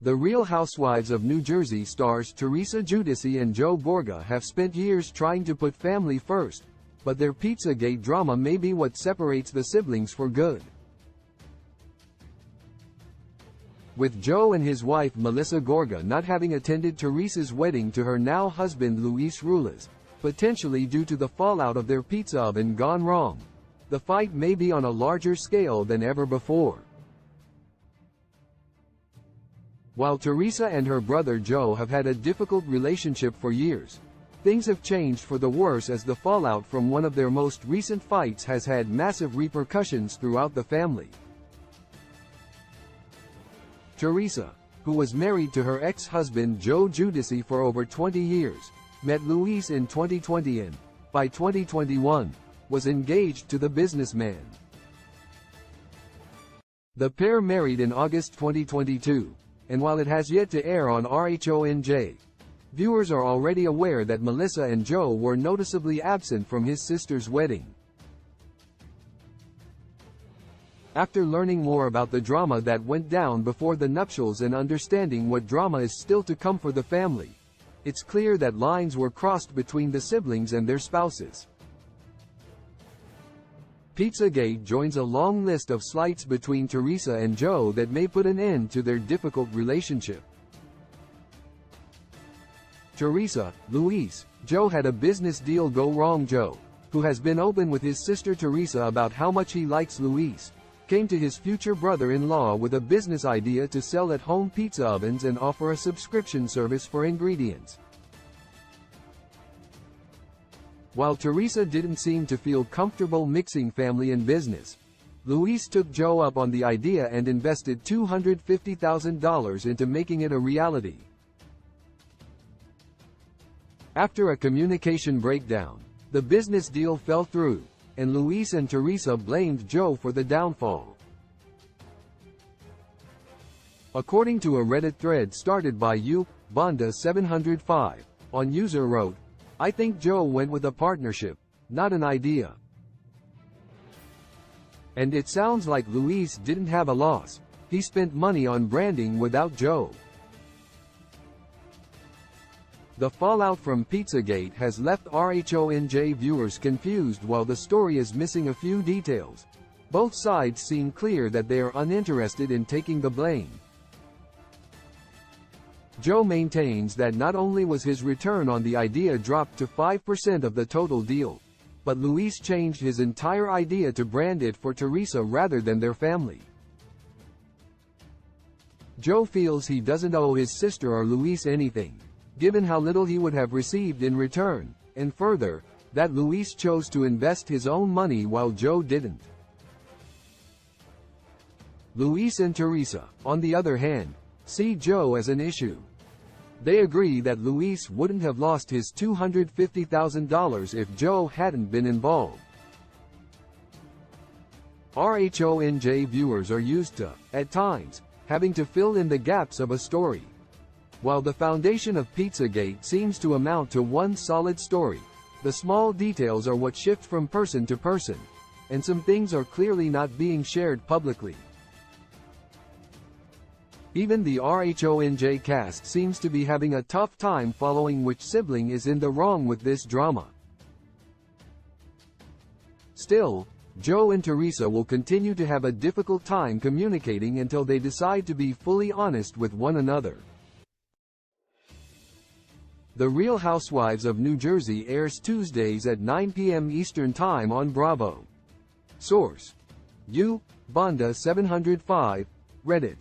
The Real Housewives of New Jersey stars Teresa Giudice and Joe Gorga have spent years trying to put family first, but their Pizzagate drama may be what separates the siblings for good. With Joe and his wife Melissa Gorga not having attended Teresa's wedding to her now husband Luis Ruelas, potentially due to the fallout of their pizza oven gone wrong, the fight may be on a larger scale than ever before. While Teresa and her brother Joe have had a difficult relationship for years, things have changed for the worse as the fallout from one of their most recent fights has had massive repercussions throughout the family. Teresa, who was married to her ex-husband Joe Giudice for over 20 years, met Luis in 2020 and, by 2021, was engaged to the businessman. The pair married in August 2022. And while it has yet to air on RHONJ, viewers are already aware that Melissa and Joe were noticeably absent from his sister's wedding. After learning more about the drama that went down before the nuptials and understanding what drama is still to come for the family, it's clear that lines were crossed between the siblings and their spouses. Pizzagate joins a long list of slights between Teresa and Joe that may put an end to their difficult relationship. Teresa, Luis, Joe had a business deal go wrong. Joe, who has been open with his sister Teresa about how much he likes Luis, came to his future brother-in-law with a business idea to sell at-home pizza ovens and offer a subscription service for ingredients. While Teresa didn't seem to feel comfortable mixing family and business, Luis took Joe up on the idea and invested $250,000 into making it a reality. After a communication breakdown, the business deal fell through, and Luis and Teresa blamed Joe for the downfall. According to a Reddit thread started by Bonda705, on user wrote, "I think Joe went with a partnership, not an idea. And it sounds like Luis didn't have a loss. He spent money on branding without Joe." The fallout from Pizzagate has left RHONJ viewers confused while the story is missing a few details. Both sides seem clear that they are uninterested in taking the blame. Joe maintains that not only was his return on the idea dropped to 5% of the total deal, but Luis changed his entire idea to brand it for Teresa rather than their family. Joe feels he doesn't owe his sister or Luis anything, given how little he would have received in return, and further, that Luis chose to invest his own money while Joe didn't. Luis and Teresa, on the other hand, see Joe as an issue. They agree that Luis wouldn't have lost his $250,000 if Joe hadn't been involved. RHONJ viewers are used to, at times, having to fill in the gaps of a story. While the foundation of Pizzagate seems to amount to one solid story, the small details are what shift from person to person, and some things are clearly not being shared publicly. Even the RHONJ cast seems to be having a tough time following which sibling is in the wrong with this drama. Still, Joe and Teresa will continue to have a difficult time communicating until they decide to be fully honest with one another. The Real Housewives of New Jersey airs Tuesdays at 9 p.m. Eastern Time on Bravo. Source: Bonda705, Reddit.